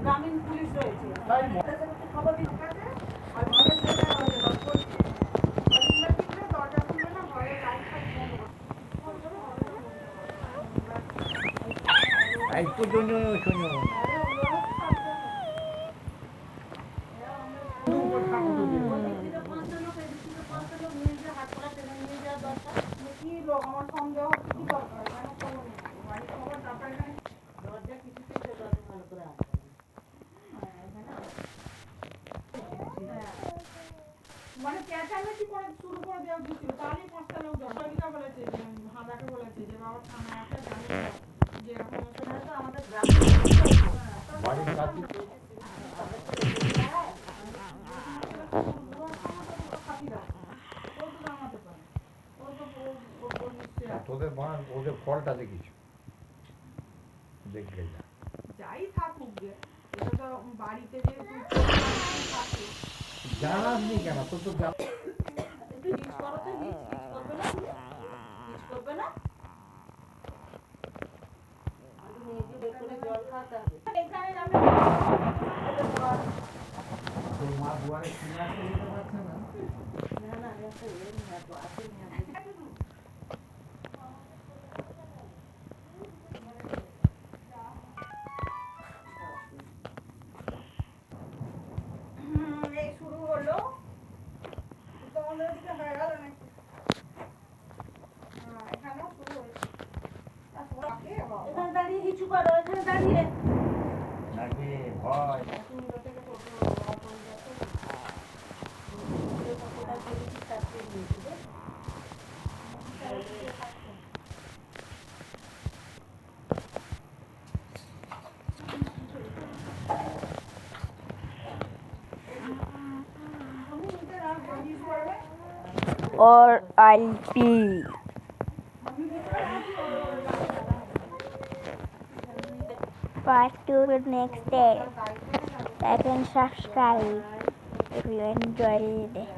গ্রামীণ পুলিশ রয়েছে একটু জন্য শোনো আমার সন্দেহ হচ্ছে কি দরকার বাড়ির খবর তারপর এখানে দরজা কিছুতে দরজা ভালো করে আসবে মানে চেঁচামেচি করে শুরু করে দেওয়া উচিত ছিল তাহলেই পাঁচটা লোক দশমিকা বলেছে যে হাঁদাকে বলেছে যে বাবা থানায় আসে জানি যে এরকম তো আমাদের গ্রামে বাড়ির কাছে তোদের মা ওদের ফলটা দেখিস দেখলে যা যাই থাকুক গে এটা তো বাড়িতে যেহেতু থাকে জানাসনি কেন তোর তো একটু জিজ্ঞেস করো তো জিজ্ঞেস করবে না জিজ্ঞেস করবে না মেয়েকে বের করে জল খাওয়াতে হবে এখানে যাবে তোর মা দুয়ারে কিনে আসতে যেতে পারছে না না না একটা এর নিয়ে আসবো আসে নিয়ে আসবো এই শুরু হলো তোমাদের দিকে হয়ে গেল নাকি এখানেও শুরু হয়েছে এখানে দাঁড়িয়ে কিছু করো এখানে দাঁড়িয়ে নাকি ভয় or I'll pee. Part 2 next day. Like and subscribe if you enjoyed it.